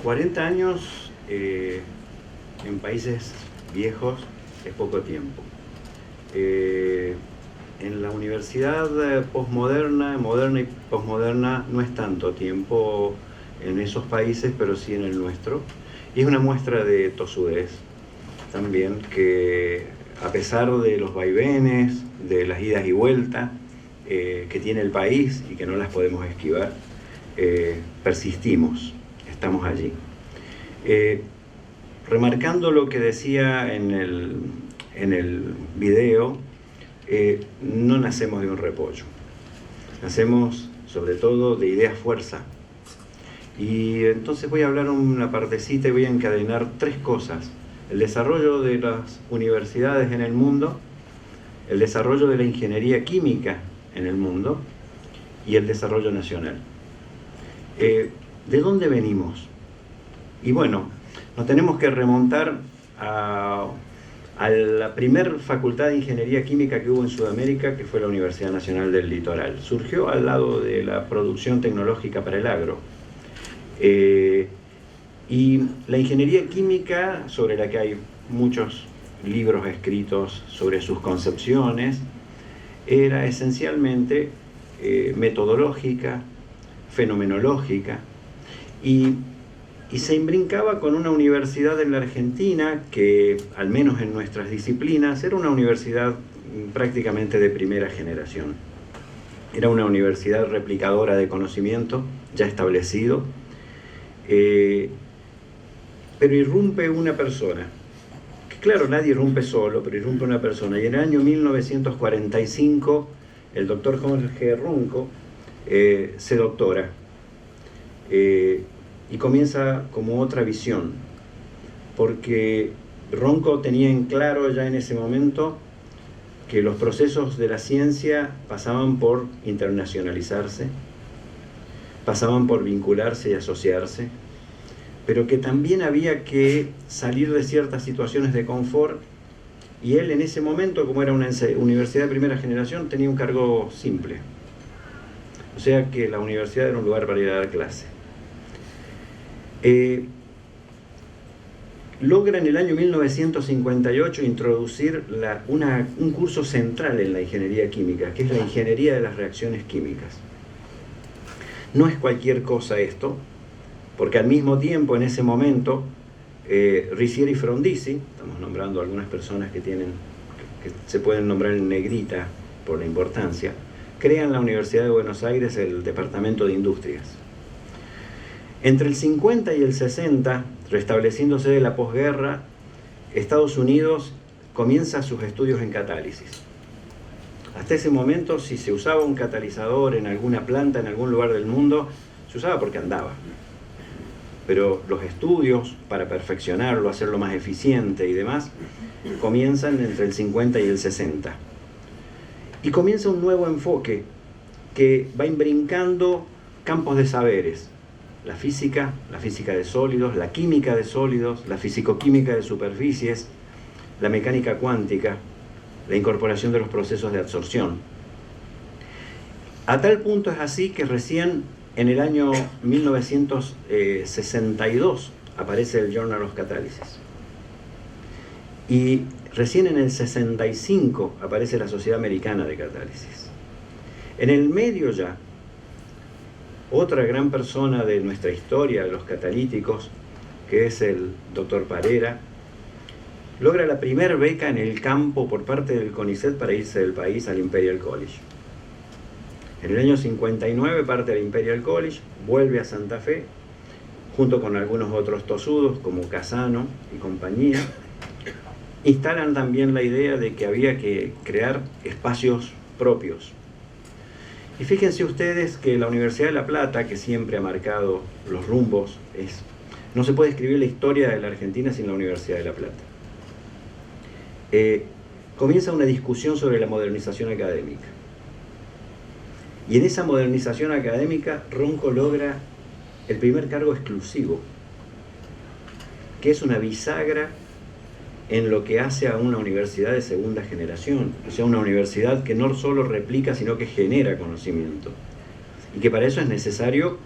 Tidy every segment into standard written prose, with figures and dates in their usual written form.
40 años en países viejos es poco tiempo. En la universidad posmoderna, moderna y posmoderna no es tanto tiempo en esos países, pero sí en el nuestro. Y es una muestra de tosudez también, que a pesar de los vaivenes, de las idas y vueltas que tiene el país y que no las podemos esquivar, persistimos, estamos allí. Remarcando lo que decía en el video, no nacemos de un repollo, nacemos sobre todo de ideas fuerza. Y entonces voy a hablar una partecita y voy a encadenar tres cosas: el desarrollo de las universidades en el mundo, el desarrollo de la ingeniería química en el mundo y el desarrollo nacional. ¿De dónde venimos? Y bueno, nos tenemos que remontar a la primer facultad de ingeniería química que hubo en Sudamérica, que fue la Universidad Nacional del Litoral. Surgió al lado de la producción tecnológica para el agro. Y la ingeniería química, sobre la que hay muchos libros escritos sobre sus concepciones, era esencialmente metodológica, fenomenológica, y se imbrincaba con una universidad en la Argentina que, al menos en nuestras disciplinas, era una universidad prácticamente de primera generación. Era una universidad replicadora de conocimiento ya establecido, pero irrumpe una persona, que claro, nadie irrumpe solo, pero irrumpe una persona, y en el año 1945 el doctor Jorge Ronco se doctora y comienza como otra visión, porque Ronco tenía en claro ya en ese momento que los procesos de la ciencia pasaban por internacionalizarse, pasaban por vincularse y asociarse, pero que también había que salir de ciertas situaciones de confort, y él en ese momento, como era una universidad de primera generación, tenía un cargo simple. O sea que la universidad era un lugar para ir a dar clase. Logra en el año 1958 introducir un curso central en la ingeniería química, que es la ingeniería de las reacciones químicas. No es cualquier cosa esto, porque al mismo tiempo, en ese momento, Riccieri y Frondizi, estamos nombrando algunas personas que se pueden nombrar en negrita por la importancia, crean la Universidad de Buenos Aires el Departamento de Industrias. Entre el 50 y el 60, restableciéndose de la posguerra, Estados Unidos comienza sus estudios en catálisis. Hasta ese momento, si se usaba un catalizador en alguna planta, en algún lugar del mundo, se usaba porque andaba. Pero los estudios para perfeccionarlo, hacerlo más eficiente y demás, comienzan entre el 50 y el 60. Y comienza un nuevo enfoque que va imbrincando campos de saberes: la física de sólidos, la química de sólidos, la fisicoquímica de superficies, la mecánica cuántica, la incorporación de los procesos de absorción. A tal punto es así que recién en el año 1962 aparece el Journal of Catalysis. Y recién en el 65 aparece la Sociedad Americana de Catálisis. En el medio ya, otra gran persona de nuestra historia de los catalíticos, que es el doctor Parera, logra la primera beca en el campo por parte del CONICET para irse del país al Imperial College. En el año 59 parte del Imperial College, vuelve a Santa Fe, junto con algunos otros tosudos como Casano y compañía. Instalan también la idea de que había que crear espacios propios. Y fíjense ustedes que la Universidad de La Plata, que siempre ha marcado los rumbos, no se puede escribir la historia de la Argentina sin la Universidad de La Plata. Comienza una discusión sobre la modernización académica. Y en esa modernización académica, Ronco logra el primer cargo exclusivo, que es una bisagra en lo que hace a una universidad de segunda generación, o sea, una universidad que no solo replica, sino que genera conocimiento. Y que para eso es necesario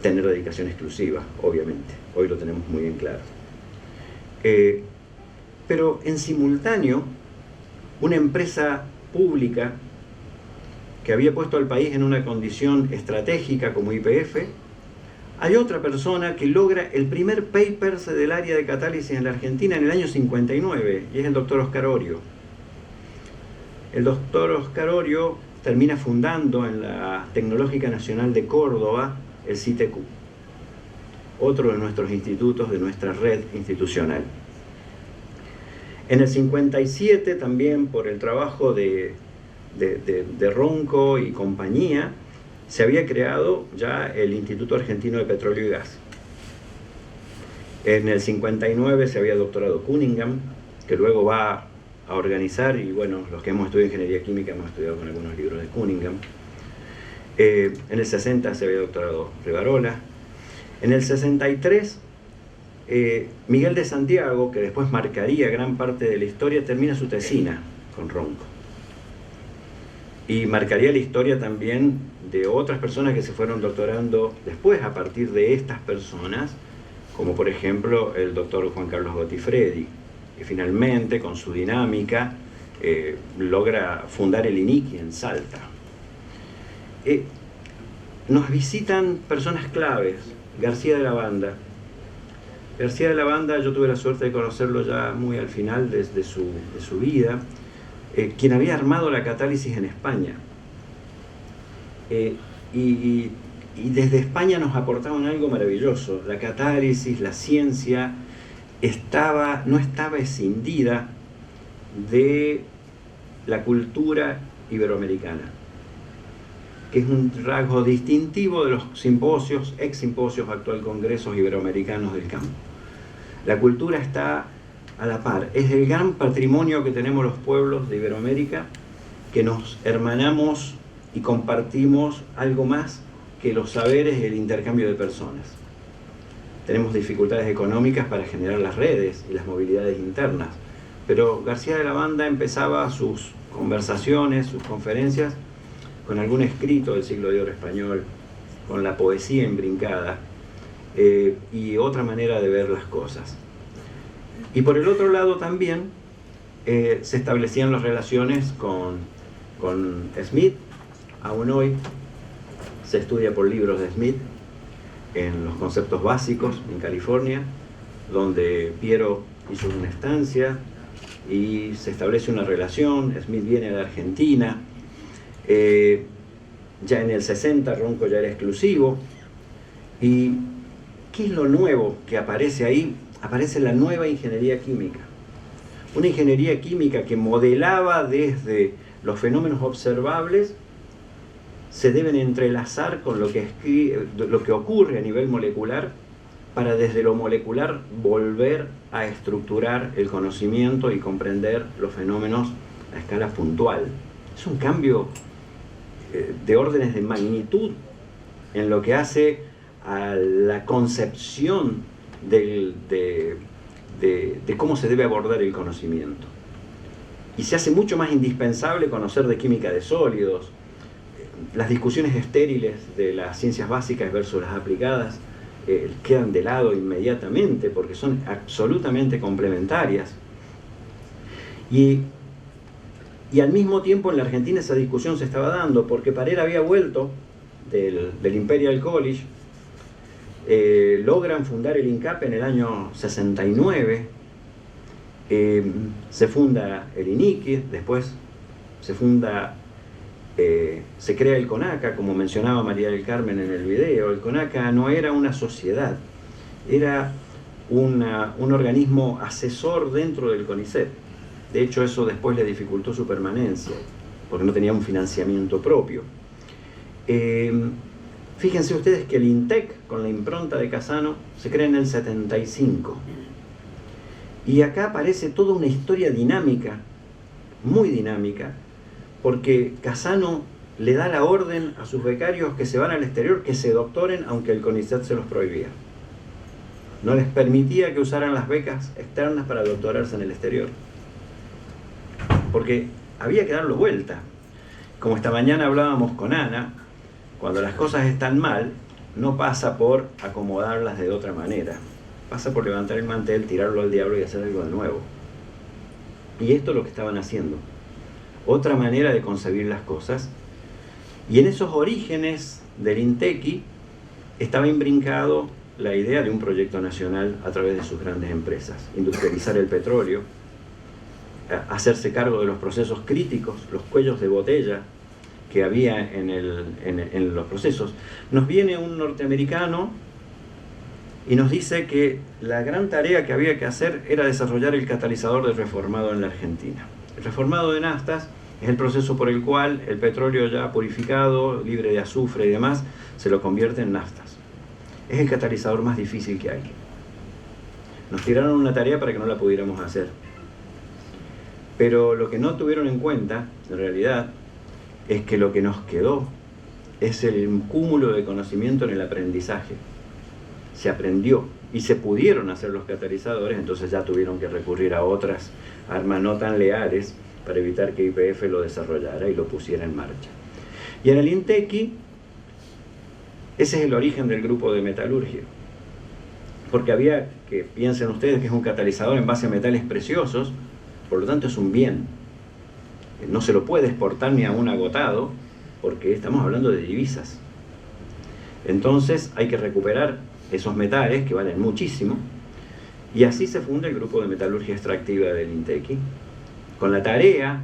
tener dedicación exclusiva, obviamente. Hoy lo tenemos muy bien claro. Pero en simultáneo, una empresa pública que había puesto al país en una condición estratégica como YPF, hay otra persona que logra el primer paper del área de catálisis en la Argentina en el año 59, y es el doctor Oscar Orio. El doctor Oscar Orio termina fundando en la Tecnológica Nacional de Córdoba el CITEQ, otro de nuestros institutos de nuestra red institucional. En el 57, también por el trabajo de Ronco y compañía, se había creado ya el Instituto Argentino de Petróleo y Gas. En el 59 se había doctorado Cunningham, que luego va a organizar, y bueno, los que hemos estudiado ingeniería química hemos estudiado con algunos libros de Cunningham. En el 60 se había doctorado Rivarola. En el 63, Miguel de Santiago, que después marcaría gran parte de la historia, termina su tesina con Ronco. Y marcaría la historia también de otras personas que se fueron doctorando después a partir de estas personas, como por ejemplo el doctor Juan Carlos Gottifredi, que finalmente con su dinámica logra fundar el INICI en Salta. Nos visitan personas claves. García de la Banda. García de la Banda, yo tuve la suerte de conocerlo ya muy al final de su vida, quien había armado la catálisis en España. Y desde España nos aportaban algo maravilloso. La catálisis, la ciencia, no estaba escindida de la cultura iberoamericana, que es un rasgo distintivo de los simposios, ex simposios, actual congresos iberoamericanos del campo. La cultura está a la par, es el gran patrimonio que tenemos los pueblos de Iberoamérica, que nos hermanamos y compartimos algo más que los saberes y el intercambio de personas. Tenemos dificultades económicas para generar las redes y las movilidades internas, pero García de la Banda empezaba sus conversaciones, sus conferencias, con algún escrito del siglo de oro español, con la poesía imbrincada y otra manera de ver las cosas. Y por el otro lado también se establecían las relaciones con Smith. Aún hoy se estudia por libros de Smith en los conceptos básicos en California, donde Piero hizo una estancia y se establece una relación. Smith viene a la Argentina. Ya en el 60 Ronco ya era exclusivo. ¿Y qué es lo nuevo que aparece ahí? Aparece la nueva ingeniería química. Una ingeniería química que modelaba desde los fenómenos observables, se deben entrelazar con lo que ocurre a nivel molecular, para desde lo molecular volver a estructurar el conocimiento y comprender los fenómenos a escala puntual. Es un cambio de órdenes de magnitud en lo que hace a la concepción de cómo se debe abordar el conocimiento. Y se hace mucho más indispensable conocer de química de sólidos. Las discusiones estériles de las ciencias básicas versus las aplicadas quedan de lado inmediatamente porque son absolutamente complementarias. Y al mismo tiempo en la Argentina esa discusión se estaba dando, porque Parera había vuelto del Imperial College, logran fundar el INCAP en el año 69, se funda el INICI, después se crea el CONACA, como mencionaba María del Carmen en el video. El CONACA no era una sociedad, era un organismo asesor dentro del CONICET. De hecho, eso después le dificultó su permanencia, porque no tenía un financiamiento propio. Fíjense ustedes que el INTEC, con la impronta de Cassano, se crea en el 75. Y acá aparece toda una historia dinámica, muy dinámica, porque Cassano le da la orden a sus becarios que se van al exterior que se doctoren, aunque el CONICET se los prohibía. No les permitía que usaran las becas externas para doctorarse en el exterior, porque había que darlo vuelta. Como esta mañana hablábamos con Ana, cuando las cosas están mal, no pasa por acomodarlas de otra manera. Pasa por levantar el mantel, tirarlo al diablo y hacer algo de nuevo. Y esto es lo que estaban haciendo. Otra manera de concebir las cosas. Y en esos orígenes del INTECI estaba imbrincado la idea de un proyecto nacional a través de sus grandes empresas. Industrializar el petróleo, hacerse cargo de los procesos críticos, los cuellos de botella que había en los procesos. Nos viene un norteamericano y nos dice que la gran tarea que había que hacer era desarrollar el catalizador del reformado en la Argentina. El reformado de naftas es el proceso por el cual el petróleo ya purificado, libre de azufre y demás, se lo convierte en naftas. Es el catalizador más difícil que hay. Nos tiraron una tarea para que no la pudiéramos hacer. Pero lo que no tuvieron en cuenta, en realidad, es que lo que nos quedó es el cúmulo de conocimiento en el aprendizaje. Se aprendió y se pudieron hacer los catalizadores, entonces ya tuvieron que recurrir a otras armas no tan leales para evitar que YPF lo desarrollara y lo pusiera en marcha. Y en el INTECI, ese es el origen del grupo de metalurgia. Porque había que, piensen ustedes que es un catalizador en base a metales preciosos, por lo tanto es un bien. No se lo puede exportar ni a un agotado, porque estamos hablando de divisas. Entonces hay que recuperar esos metales que valen muchísimo, y así se funda el grupo de metalurgia extractiva del INTECI, con la tarea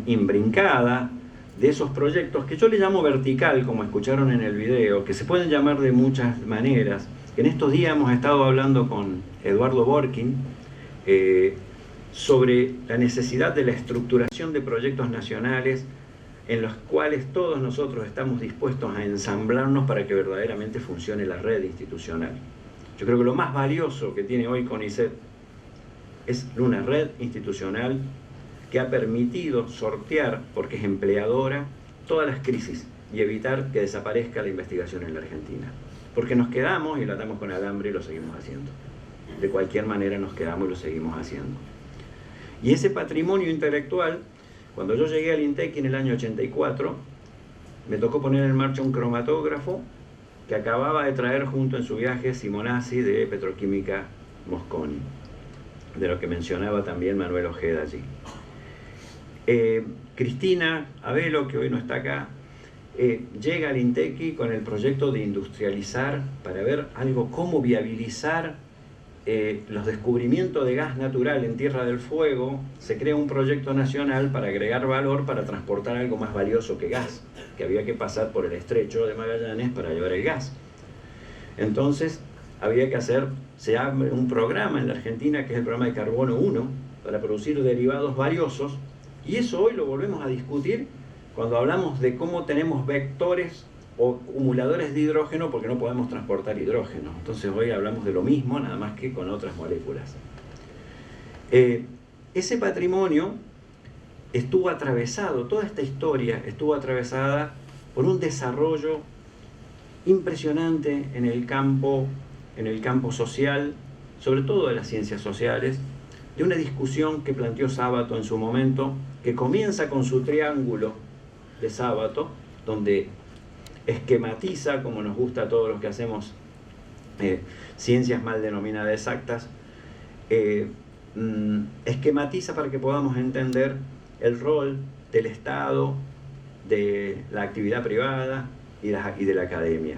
imbrincada de esos proyectos que yo le llamo vertical, como escucharon en el video, que se pueden llamar de muchas maneras. En estos días hemos estado hablando con Eduardo Borkin sobre la necesidad de la estructuración de proyectos nacionales en los cuales todos nosotros estamos dispuestos a ensamblarnos para que verdaderamente funcione la red institucional. Yo creo que lo más valioso que tiene hoy CONICET es una red institucional que ha permitido sortear, porque es empleadora, todas las crisis y evitar que desaparezca la investigación en la Argentina. Porque nos quedamos y lo atamos con alambre y lo seguimos haciendo. De cualquier manera nos quedamos y lo seguimos haciendo. Y ese patrimonio intelectual, cuando yo llegué al INTECI en el año 84, me tocó poner en marcha un cromatógrafo que acababa de traer junto en su viaje Simonazzi de Petroquímica Mosconi, de lo que mencionaba también Manuel Ojeda allí. Cristina Abelo, que hoy no está acá, llega al INTECI con el proyecto de industrializar para ver algo, cómo viabilizar los descubrimientos de gas natural en Tierra del Fuego. Se crea un proyecto nacional para agregar valor, para transportar algo más valioso que gas, que había que pasar por el estrecho de Magallanes para llevar el gas. Entonces había que hacer, se abre un programa en la Argentina que es el programa de Carbono 1 para producir derivados valiosos, y eso hoy lo volvemos a discutir cuando hablamos de cómo tenemos vectores o acumuladores de hidrógeno porque no podemos transportar hidrógeno. Entonces hoy hablamos de lo mismo, nada más que con otras moléculas. Ese patrimonio estuvo atravesado, toda esta historia estuvo atravesada por un desarrollo impresionante en el campo social, sobre todo de las ciencias sociales, de una discusión que planteó Sábato en su momento, que comienza con su triángulo de Sábato, donde esquematiza, como nos gusta a todos los que hacemos ciencias mal denominadas exactas, esquematiza para que podamos entender el rol del Estado, de la actividad privada y de la academia.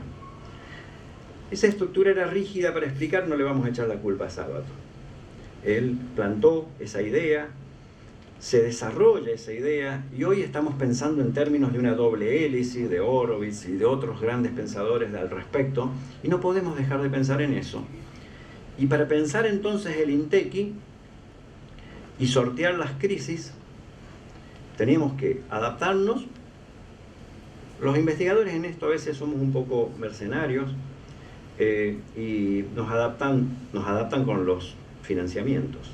Esa estructura era rígida para explicar, no le vamos a echar la culpa a Sábato. Él plantó esa idea, se desarrolla esa idea, y hoy estamos pensando en términos de una doble hélice, de Horowitz y de otros grandes pensadores al respecto, y no podemos dejar de pensar en eso. Y para pensar entonces el INTECI y sortear las crisis, teníamos que adaptarnos. Los investigadores en esto a veces somos un poco mercenarios, y nos adaptan con los financiamientos.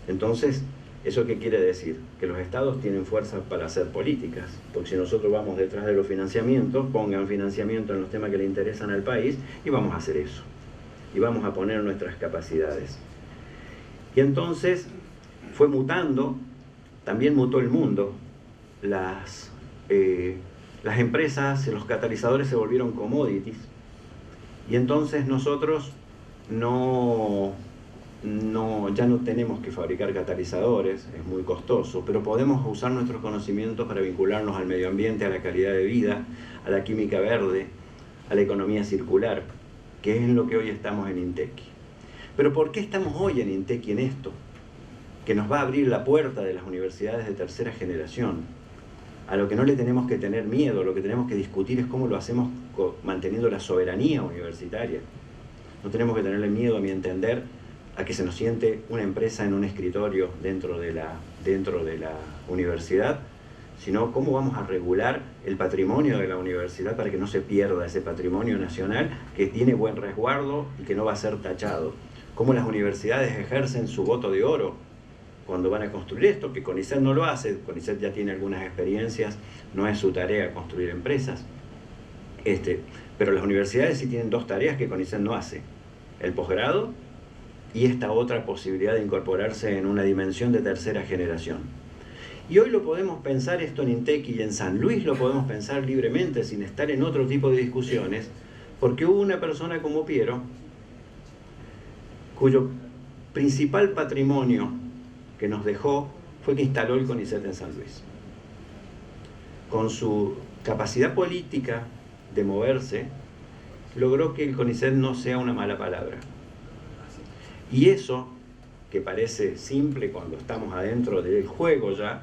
Entonces, ¿eso qué quiere decir? Que los estados tienen fuerza para hacer políticas, porque si nosotros vamos detrás de los financiamientos, pongan financiamiento en los temas que le interesan al país y vamos a hacer eso. Y vamos a poner nuestras capacidades. Y entonces fue mutando, también mutó el mundo, las Las empresas, los catalizadores se volvieron commodities y entonces nosotros ya no tenemos que fabricar catalizadores, es muy costoso, pero podemos usar nuestros conocimientos para vincularnos al medio ambiente, a la calidad de vida, a la química verde, a la economía circular, que es en lo que hoy estamos en INTECI. Pero ¿por qué estamos hoy en INTECI en esto? Que nos va a abrir la puerta de las universidades de tercera generación. A lo que no le tenemos que tener miedo, lo que tenemos que discutir es cómo lo hacemos manteniendo la soberanía universitaria. No tenemos que tenerle miedo, a mi entender, a que se nos siente una empresa en un escritorio dentro de la universidad, sino cómo vamos a regular el patrimonio de la universidad para que no se pierda ese patrimonio nacional que tiene buen resguardo y que no va a ser tachado. Cómo las universidades ejercen su voto de oro cuando van a construir esto, que CONICET no lo hace. CONICET ya tiene algunas experiencias, no es su tarea construir empresas. Pero las universidades sí tienen dos tareas que CONICET no hace: el posgrado y esta otra posibilidad de incorporarse en una dimensión de tercera generación. Y hoy lo podemos pensar esto en INTECI y en San Luis lo podemos pensar libremente, sin estar en otro tipo de discusiones, porque hubo una persona como Piero, cuyo principal patrimonio que nos dejó fue que instaló el CONICET en San Luis. Con su capacidad política de moverse, logró que el CONICET no sea una mala palabra. Y eso, que parece simple cuando estamos adentro del juego ya,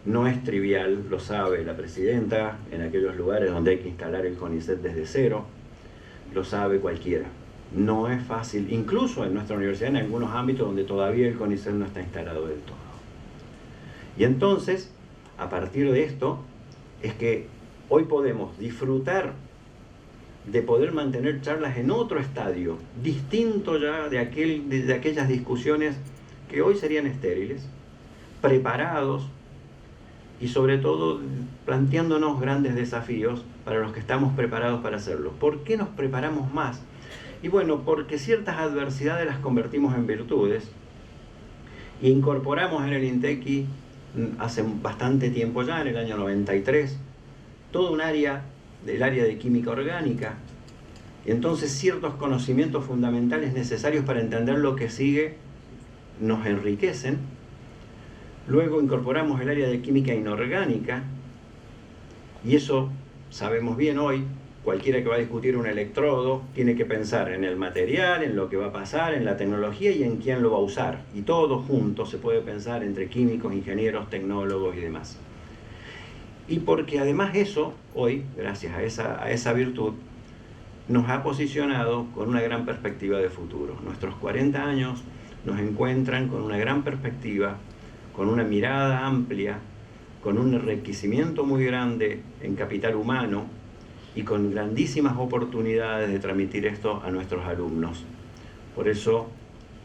no es trivial, lo sabe la presidenta, en aquellos lugares donde hay que instalar el CONICET desde cero, lo sabe cualquiera. No es fácil, incluso en nuestra universidad, en algunos ámbitos donde todavía el CONICET no está instalado del todo. Y entonces, a partir de esto, es que hoy podemos disfrutar de poder mantener charlas en otro estadio, distinto ya de aquellas discusiones que hoy serían estériles, preparados y sobre todo planteándonos grandes desafíos para los que estamos preparados para hacerlo. ¿Por qué nos preparamos más? Y bueno, porque ciertas adversidades las convertimos en virtudes e incorporamos en el INTECI hace bastante tiempo ya, en el año 93, todo un área, el área de química orgánica. Y entonces ciertos conocimientos fundamentales necesarios para entender lo que sigue nos enriquecen. Luego incorporamos el área de química inorgánica, y eso sabemos bien hoy. Cualquiera que va a discutir un electrodo tiene que pensar en el material, en lo que va a pasar, en la tecnología y en quién lo va a usar. Y todo junto se puede pensar entre químicos, ingenieros, tecnólogos y demás. Y porque además eso, hoy, gracias a esa virtud, nos ha posicionado con una gran perspectiva de futuro. Nuestros 40 años nos encuentran con una gran perspectiva, con una mirada amplia, con un enriquecimiento muy grande en capital humano, y con grandísimas oportunidades de transmitir esto a nuestros alumnos. Por eso,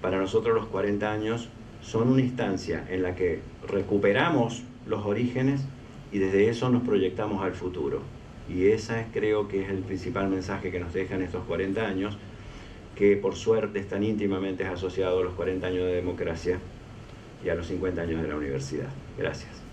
para nosotros los 40 años son una instancia en la que recuperamos los orígenes y desde eso nos proyectamos al futuro. Y esa creo que es el principal mensaje que nos dejan estos 40 años, que por suerte están íntimamente asociados a los 40 años de democracia y a los 50 años de la universidad. Gracias.